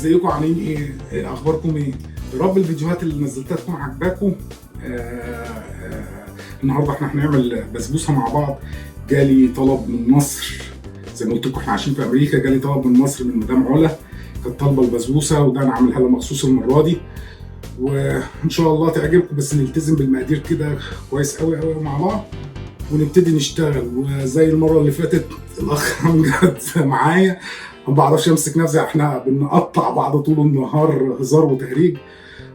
ازيكم عاملين ايه؟ اخباركم ايه؟ يا رب الفيديوهات اللي نزلتها تكون عجباكم. النهارده احنا هنعمل بسبوسه مع بعض. جالي طلب من مصر، زي ما قلت لكم احنا عايشين في امريكا، جالي طلب من مصر من مدام علا، كانت طالبه البسبوسه وده انا عاملها لها مخصوص المره دي، وان شاء الله تعجبكم. بس نلتزم بالمقادير كده كويس قوي قوي مع بعض ونبتدي نشتغل. وزي المره اللي فاتت الاخ امجد معايا، ما بعرفش امسك نفسي، احنا بنقطع بعض طول النهار هزار وتهريج.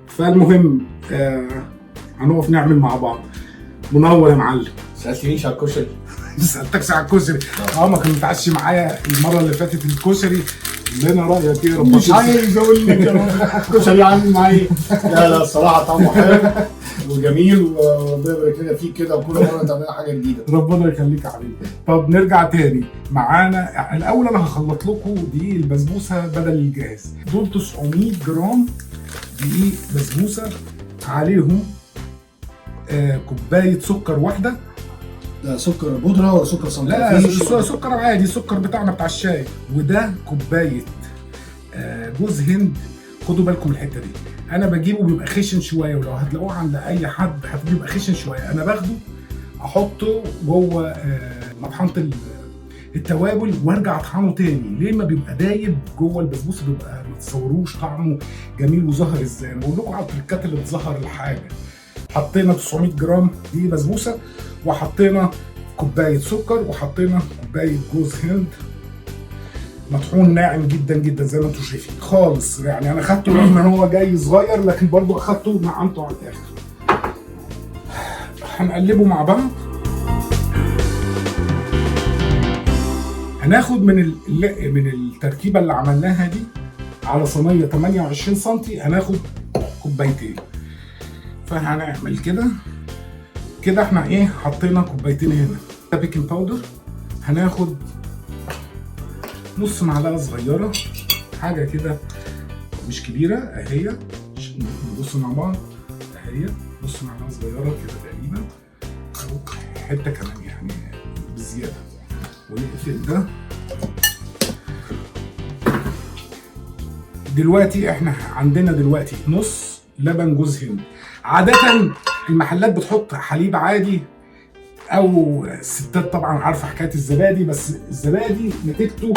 فالمهم هنقف نعمل مع بعض. منور يا معلم. سألتنيش على الكشري؟ ما سالتكش على الكشري. ما كان متعشي معايا المره اللي فاتت الكشري. لنا رايك ايه؟ ربنا مش عايز اقول لك الكشري عامل معايا. لا الصراحه طعمه حلو وجميل، وربنا يبارك لنا فيه كده، وكل مره تعملنا حاجه جديده. ربنا يخليك يا حبيبي. طب نرجع تاني معانا. الاول انا هخلط لكم دقيق البسبوسه بدل الجاهز. دول 900 جرام دقيق بسبوسه، عليهم كوبايه سكر واحده. ده سكر بودره ولا سكر صنفر؟ لا سكر عادي، السكر بتاعنا بتاع الشاي. وده كوبايه جوز هند. خدوا بالكم الحته دي، انا بجيبه بيبقى خشن شويه، ولو هتلاقوه عند اي حد بيبقى خشن شويه. انا باخده احطه جوه مطحنه التوابل وارجع اطحنه تاني. ليه؟ ما بيبقى دايب جوه البسبوسه، بيبقى ما تصوروش طعمه جميل وظهر ازاي. انا بقول لكم على التركات اللي بتظهر الحاجه. حطينا 900 جرام دي بسبوسه، وحطينا كوبايه سكر، وحطينا كوبايه جوز هند مطحون ناعم جدا جدا زي ما انتم شايفين خالص. يعني انا اخدته رغم ان هو جاي صغير، لكن برضو اخدته نعمته على الاخر. هنقلبه مع بعض. هناخد من التركيبه اللي عملناها دي على صينيه 28 سم، هناخد كوبايتين. فهنعمل كده احنا ايه، حطينا كوبايتين هنا. ده بيكنج باودر، هناخد نص معلقه صغيره، حاجه كده مش كبيره اهي. نبص مع بعض اهي، نص معلقه صغيره كده تقريبا، او حته كمان يعني بزياده. ونقفل ده. دلوقتي احنا عندنا دلوقتي نص لبن جوز هند. عاده المحلات بتحط حليب عادي، او الستات طبعا عارفه حكايه الزبادي، بس الزبادي نتيجته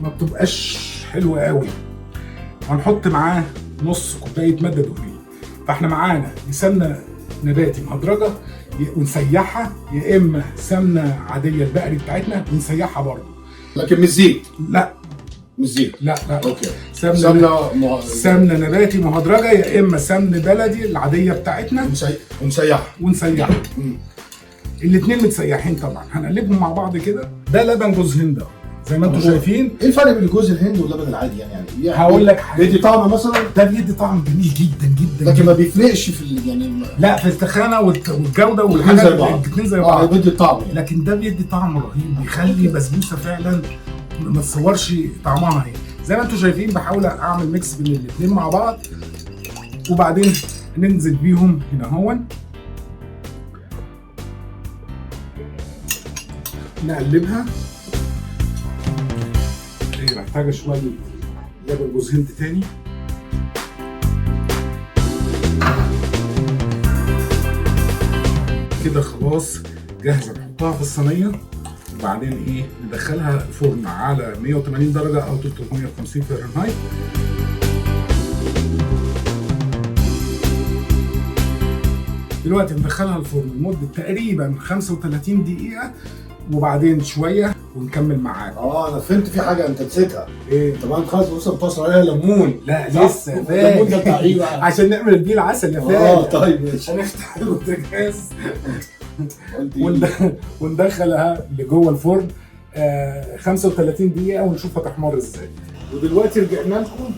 ما بتبقاش حلوه قوي. هنحط معاه نص كوبايه ماده دهنيه. فاحنا معانا سمنه نباتي مهدرجه ونسيحها، يا اما سمنه عاديه البقري بتاعتنا ونسيحها برضه، لكن مش زيت. لا مش زيت. لا اوكي. سمنه نباتي مهدرجه، يا اما سمنه بلدي العاديه بتاعتنا ونسيحها. الاثنين متسيحين طبعا. هنقلبهم مع بعض كده. ده لبن جوز هند زي ما انتم شايفين. ايه الفرق بين جوز الهند واللبن العادي؟ يعني هقول لك حاجه. بيدي طعم مثلا؟ ده بيدي طعم جميل جدا جدا، لكن ما بيفرقش في يعني لا في التخانه والجوده والحاجات الاثنين زي بعض. بيدي طعم يعني. لكن ده بيدي طعم رهيب، بيخلي بسبوسه فعلا ما تصورش طعمها ايه. زي ما انتم شايفين بحاول اعمل ميكس بين الاثنين مع بعض، وبعدين ننزل بيهم هنا هون، نقلبها. هي محتاجه شويه لبن جوز هند تاني. كده خلاص جاهزه. نحطها في الصينيه، وبعدين ايه، ندخلها الفرن على 180 درجه او 350 فahrenheit. دلوقتي ندخلها الفرن لمده تقريبا 35 دقيقه، وبعدين شويه ونكمل معاك. انا فهمت في حاجه انت نسيتها. ايه؟ طبعا خلاص وصل بتصل عليها ليمون. لا لسه الليمون ده بتاع ايه بقى؟ عشان نعمل البيه العسل يا فاهم. طيب ماشي. هنفتح البوتاجاز وندخلها لجوه الفرن 35 دقيقه ونشوف هتحمر ازاي. ودلوقتي رجعنا لكم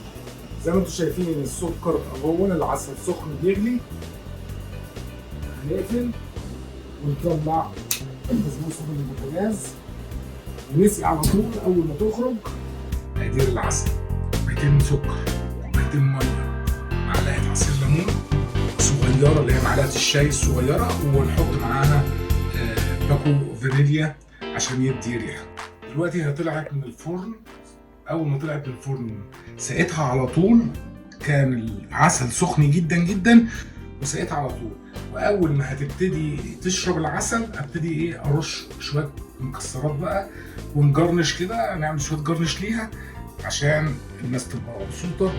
زي ما انتم شايفين ان السكر اهو، العسل سخن بيغلي. هنقفل ونطلع البسبوسه من البوتاجاز ونسقي على طول. اول ما تخرج مقادير العسل، كوبايتين سكر، كوبايتين ميه، معلقه عصير ليمون صغيره اللي هي معلقه الشاي الصغيره، ونحط معاها باكو فانيليا عشان يدي ريحه. دلوقتي هي طلعت من الفرن اول ما طلعت من الفرن سقيتها على طول، كان العسل سخن جدا جدا وسقيتها على طول. واول ما هتبتدي تشرب العسل ابتدي ايه ارش شويه مكسرات بقى ونجرنش كده، نعمل شويه جرنش ليها عشان الناس تبقى مبسوطه.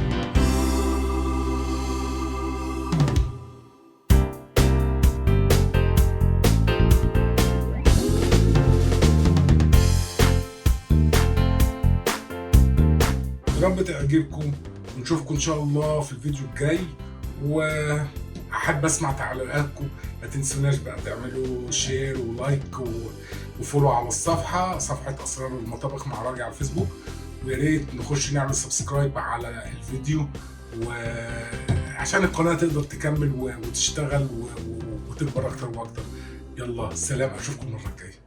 يا رب تعجبكم ونشوفكم ان شاء الله في الفيديو الجاي، واحب اسمع تعليقاتكم. ما تنسوناش بقى تعملوا شير ولايك وفولو على صفحه اسرار المطابخ مع راجع على الفيسبوك، ويا ريت نخش نعمل سبسكرايب على الفيديو وعشان القناه تقدر تكمل وتشتغل وتكبر اكتر واكتر. يلا سلام، اشوفكم المره الجايه.